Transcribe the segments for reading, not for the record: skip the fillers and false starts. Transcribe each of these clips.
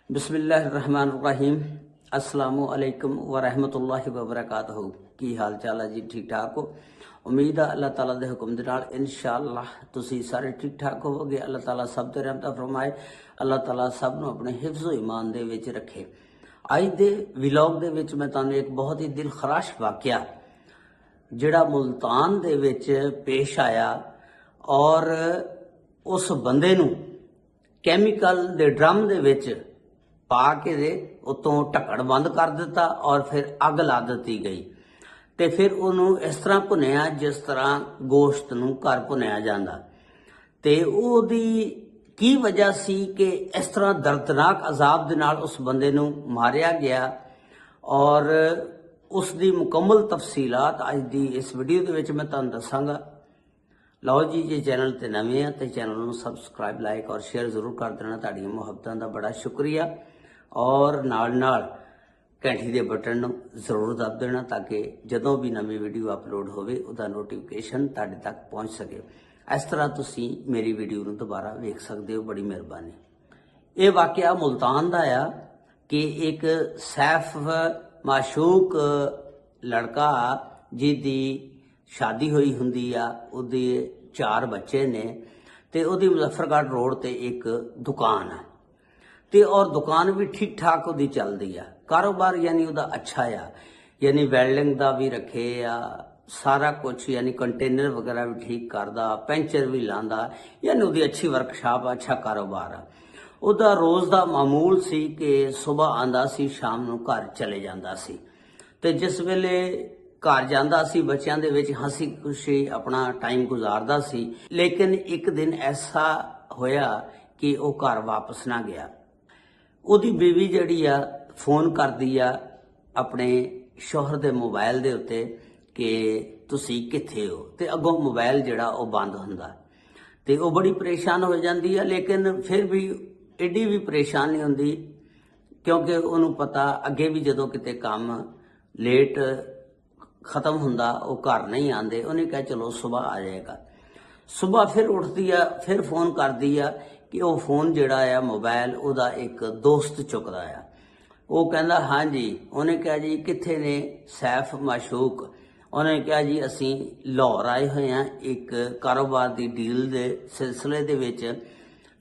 बिस्मिल्लाहिर्रहमानिर्रहीम अस्सलामु अलैकुम वरहमतुल्लाहि वबरकातुहू। की हाल चाल है जी? ठीक ठाक हो? उम्मीद है अल्लाह ताला दे हुक्म दे नाल इंशाअल्लाह तुसी सारे ठीक ठाक होवोगे। अल्लाह ताला सब ते रहमत फरमाए। अल्लाह ताला सब नूं अपने हिफ्ज़ ईमान दे विच रखे। अज दे व्लॉग दे विच मैं तुहानूं एक बहुत ही दिल खराश वाकया जिहड़ा मुल्तान दे विच पेश आया और उस बंदे नूं कैमिकल दे ड्रम दे विच पा के दे उतों ढक्कण बंद कर दिता और फिर अग ला दी गई ते फिर उन्होंने इस तरह भुनिया जिस तरह गोश्त नूं घर भुनिया जाता। ते उहदी की वजह सी कि इस तरह दर्दनाक अजाब दे नाल उस बंदे नूं मारिया गया और उसकी मुकम्मल तफसीलात अज दी इस वीडियो दे विच मैं तुहानूं दसांगा। लो जी, जे चैनल ते नवे हैं तो चैनल नूं सबसक्राइब लाइक और शेयर जरूर कर देना। तुहाडीआं मुहब्बतां दा बड़ा शुक्रिया और नाल नाल घंटी के बटन नूं जरूर दब देना ताकि जदों भी नवी वीडियो अपलोड होवे उहदा नोटिफिकेशन तुहाडे तक पहुँच सके। इस तरह तुसीं मेरी वीडियो नूं दोबारा वेख सकते हो। बड़ी मेहरबानी। ये वाकया मुल्तान दा आ कि एक सैफ माशूक लड़का जिहदी शादी हुई हुंदी आ, उहदे 4 बच्चे ने ते उहदी मुजफ्फरगढ़ रोड ते एक दुकान है ते और दुकान भी ठीक ठाक उहदी चलदी आ। कारोबार यानी उहदा अच्छा आ, यानी वैल्डिंग दा भी रखे आ, सारा कुछ यानी कंटेनर वगैरह भी ठीक करदा, पेंचर भी लांदा, यानी उहदी अच्छी वर्कशॉप, अच्छा कारोबार आ। उहदा रोज़ दा मामूल सी कि सुबह आंदा सी, शाम नूं घर चले जांदा सी ते जिस वेले घर जांदा सी बच्चों दे विच हसी खुशी अपना टाइम गुजारदा सी। लेकिन एक दिन ऐसा होया कि वह घर वापस ना गया। उहदी बीवी जिहड़ी आ फोन करदी आ अपने शौहर दे मोबाइल दे उत्ते कि तुसीं कित्थे हो, ते अगों मोबाइल जिहड़ा वो बंद हुंदा ते वो बड़ी परेशान हो जाती है। लेकिन फिर भी एडी भी परेशान नहीं हुंदी क्योंकि उन्होंने पता अगे भी जदों किते काम लेट खत्म हुंदा वो घर नहीं आते। उन्हें कहा चलो सुबह आ जाएगा। सुबह फिर उठती है, फिर फोन करती है कि वह फोन जिहड़ा आ मोबाइल उहदा एक दोस्त चुकदा आ। वो कहंदा हाँ जी। उन्हें कहा जी कित्थे ने सैफ माशूक? उन्हें कहा जी असीं लाहौर आए हुए हैं एक कारोबार की डील के सिलसिले दे विच।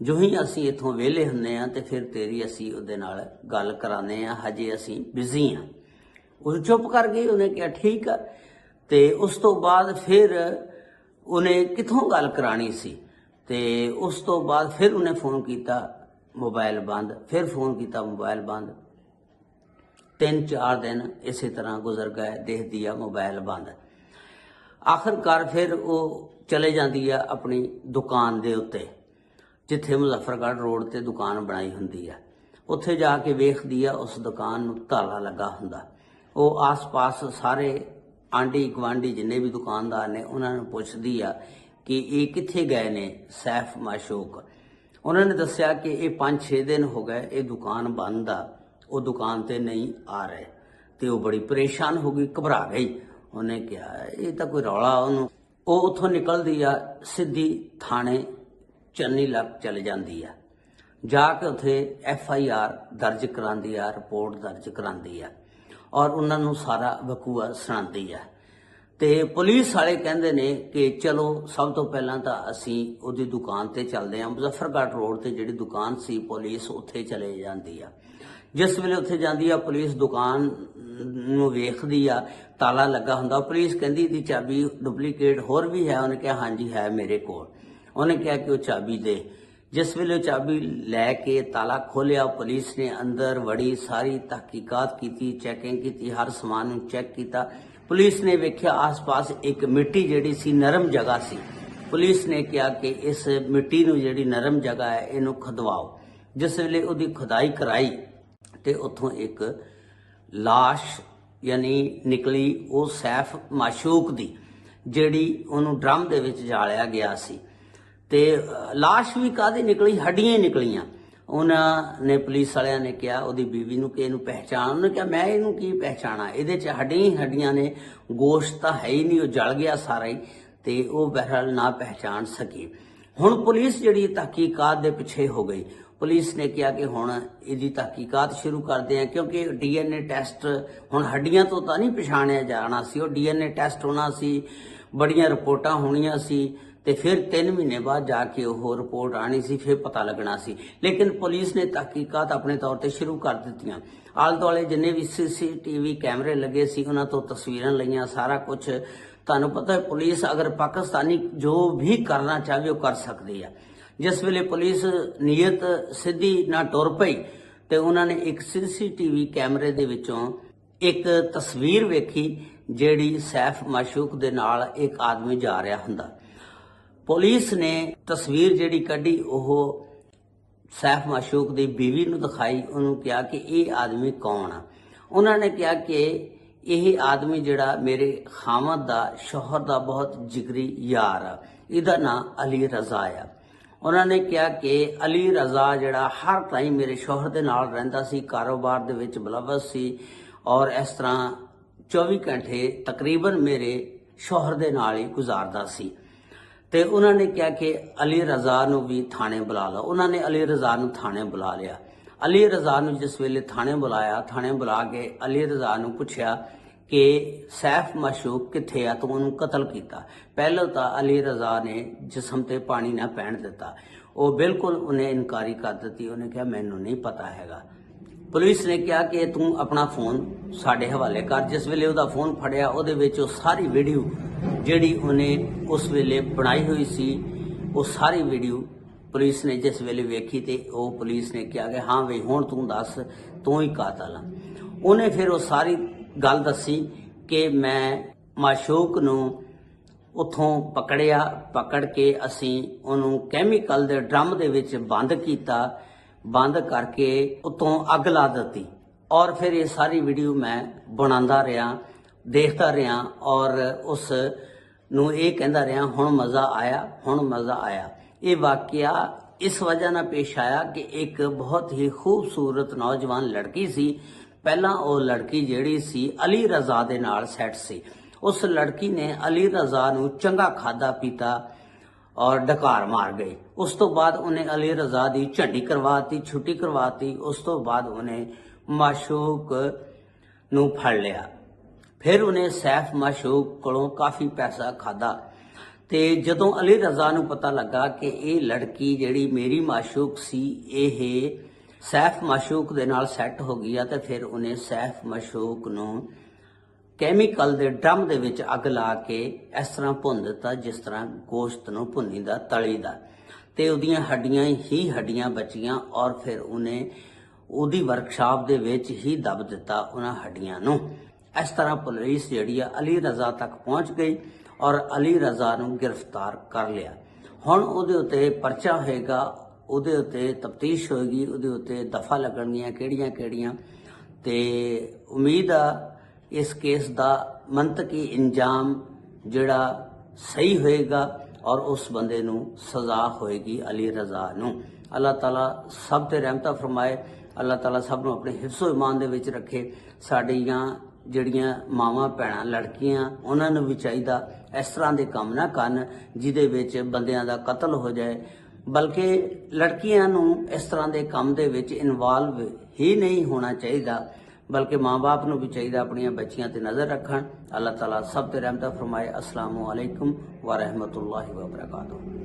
जो ही असीं इत्थों वेले हुंदे आ ते फिर तेरी असीं उहदे नाल गल कराने आ, हजे असीं बिजी हाँ। उस चुप कर गई। उन्हें कहा ठीक है। ते उस तो बाद फिर उन्हें कित्थों गल करानी सी ते उस तो बाद फिर उन्हें फोन किया, मोबाइल बंद, फिर फोन किया, मोबाइल बंद। 3-4 दिन इस तरह गुजर गए, देख दिया मोबाइल बंद। आखिरकार फिर वो चले जाती है अपनी दुकान दे उत्ते जिथे मुजफ्फरगढ़ रोड ते दुकान बनाई हुंदी है। उत्थे जाके वेखदी है उस दुकान नूं ताला लगा हुंदा। वो आस पास सारे आंडी गवांडी जिन्ने भी दुकानदार ने उन्होंने पुछदी आ कि ये कित्थे गए ने सैफ माशूक। उन्होंने दस्या कि ये 5-6 दिन हो गए ये दुकान बंद आ, वो दुकान ते नहीं आ रहे। तो वो बड़ी परेशान हो गई, घबरा गई। उन्हें कहा ये तो कोई रौला। उन्होंने वो उतों निकलती आ सीधी थाने चन्नी लग चले जाती है। जाके उत्थे FIR दर्ज करांदी आ, रिपोर्ट दर्ज करांदी आ और उन्होंने सारा वकूआ सुणाती है। तो पुलिस वाले कहते ने कि चलो सब तो पहला तो असी उहदी दुकान ते चलते हैं। मुजफ्फरगढ़ रोड ते जिहड़ी दुकान सी पुलिस उत्थे चले जाती है। जिस वेले उत्थे जाती है पुलिस दुकान नूं वेखदी आ, ताला लगा हुंदा। पुलिस कहती इहदी चाबी डुप्लीकेट होर भी है? उन्हें कहा हाँ जी है मेरे कोल। उन्हें कहा कि वह चाबी दे। जिस वेले चाबी लैके ताला खोलिया पुलिस ने अंदर वड़ी, सारी तहकीकात की, चैकिंग की, हर समान नूं चैक किया। पुलिस ने वेख्या आस पास एक मिट्टी जिहड़ी सी नरम जगह सी। पुलिस ने कहा कि इस मिट्टी नूं जिहड़ी नरम जगह है इनू खदवाओ। जिस वेले उहदी खुदाई कराई ते उत्थों एक लाश यानी निकली वो सैफ माशूक दी, जिहड़ी उहनूं ड्रम दे विच जालिया गया सी। ते लाश भी काहदी निकली? हड्डियां ही निकलियां। उन्होंने पुलिस वालियां ने कहा उहदी बीवी नूं कि इहनूं पहचान। उन्हें कहा मैं इहनूं की पहचाना, इहदे च हड्डियां ही हड्डियां ने, गोश्त तां है ही नहीं, वो जल गया सारा ही। ते वो बहरहाल ना पहचान सकी। हुण पुलिस जिहड़ी तहकीकात दे पिछे हो गई। पुलिस ने कहा कि हुण इहदी तहकीकात शुरू करते हैं, क्योंकि DNA टैसट हुण हड्डियां तो नहीं पछाणिया जाना सी, वो DNA टैसट होना सी, बड़ियां रिपोर्टां होणियां सी, ते फिर 3 महीने बाद जाके वो रिपोर्ट आनी सी, फिर पता लगना सी। लेकिन पुलिस ने तहकीकात अपने तौर पर शुरू कर दित्तियां। आले दुआले जिन्ने भी CCTV कैमरे लगे सी उन्हां तो तस्वीरां लईयां, सारा कुछ। तुहानूं पता है पुलिस अगर पाकिस्तानी जो भी करना चाहे वो कर सकती है। जिस वेले पुलिस नीयत सीधी ना टुर पई ते उन्होंने एक CCTV कैमरे दे विचों एक तस्वीर वेखी जिहड़ी सैफ माशूक दे नाल एक आदमी जा रहा हुंदा। पुलिस ने तस्वीर जिहड़ी कड्ढी ओह सैफ माशूक दी बीवी नूं दिखाई, उन्होंने कहा कि ये आदमी कौन आ। उन्होंने कहा कि यह आदमी जिहड़ा मेरे खामद दा शौहर दा बहुत जिगरी यार आ, इहदा नाम अली रजा आ। उन्होंने कहा कि अली रजा जिहड़ा हर टाइम मेरे शौहर दे नाल रहिंदा सी, कारोबार दे विच मुलव्वस सी और इस तरह 24 घंटे तकरीबन मेरे शौहर दे नाल ही गुजारदा सी। ते उन्होंने कहा कि अली रजा नूं भी थाने बुला लो। उन्होंने अली रजा नूं थाने बुला लिया। अली रजा नूं जिस वेले थाने बुलाया, थाने बुला के अली रजा नूं पुछया कि सैफ माशूक किथे आ, तूं उन्होंने कतल किया। पहले तो अली रजा ने जिसम ते पानी ना पैण दिता, वो बिल्कुल उन्हें इनकारी कर दी। उन्हें कहा मैनू नहीं पता हैगा। पुलिस ने कहा कि तू अपना फोन साडे हवाले कर। जिस वेले उहदा फोन फड़िया उहदे विच सारी वीडियो जिहड़ी उन्हें उस वेले बनाई हुई सी, वो सारी वीडियो पुलिस ने जिस वेले वेखी ते वो पुलिस ने कहा कि हाँ बई हुण तू दस, तू ही कातल आ। उन्हें फिर वो सारी गल दसी कि मैं माशूक नूं उत्थों पकड़िया, पकड़ के असीं उहनूं कैमीकल दे ड्रम दे विच बंद कीता, बंद करके उत्तों अग ला दी। और फिर ये सारी वीडियो मैं बनांदा रहा, देखता रहा और उस नूं ये कहंदा रहा हुण मज़ा आया, हुण मज़ा आया। ये वाकया इस वजह ना पेश आया कि एक बहुत ही खूबसूरत नौजवान लड़की सी। पहला वो लड़की जिहड़ी सी अली रजा दे नाल सैट सी। उस लड़की ने अली रजा नूं चंगा खादा पीता और डकार मार गई। उस तो बाद उन्हें अली रजा दी झंडी करवाती, छुट्टी करवाती। उस तो बाद उन्हें माशूक नूं फड़ लिया। फिर उन्हें सैफ माशूक कोलों काफ़ी पैसा खादा। ते जदों अली रजा नूं पता लगा कि ये लड़की जिहड़ी मेरी माशूक सी ये सैफ माशूक दे नाल सैट हो गई, तो फिर उन्हें सैफ माशूक नूं कैमीकल दे ड्रम दे विच अग ला के इस तरह भुन दिता जिस तरह गोश्त नूं भुनीदा तलीदा, ते उहदियां हड्डियां ही हड्डियां बचियां। और फिर उन्हें उहदी वर्कशाप दे विच ही दब दिता उन्हां हड्डियां नूं। इस तरह पुलिस जिहड़ी अली रजा तक पहुंच गई और अली रजा नूं गिरफ्तार कर लिया। हुण उहदे उत्ते परचा होएगा, उहदे उत्ते तफ्तीश होएगी, उहदे उत्ते दफा लगणगीਆਂ ਕਿਹੜੀਆਂ ते उम्मीद आ इस केस का मंतकी इंजाम जिहड़ा सही होएगा और उस बंदे नूं सज़ा होएगी अली रजा नूं। अल्लाह ताला सब ते रहमत फरमाए। अल्लाह ताला सब नूं अपने हिफ्ज़ो ईमान दे विच रखे। साडियां जिहड़ियां मावां भैणां लड़कियां उन्हां नूं भी चाहीदा इस तरह के काम ना करन जिहदे विच बंदियां दा कतल हो जाए, बल्कि लड़कियां नूं इस तरह के काम दे विच इनवॉल्व ही नहीं होना चाहिए, बल्कि माँ बाप नूं भी चाहिए अपनियां बच्चियां ते नज़र रखन। अल्लाह ताला सब ते रहमत फरमाए। अस्सलामु अलैकुम व रहमतुल्लाहि व बरकातुहू।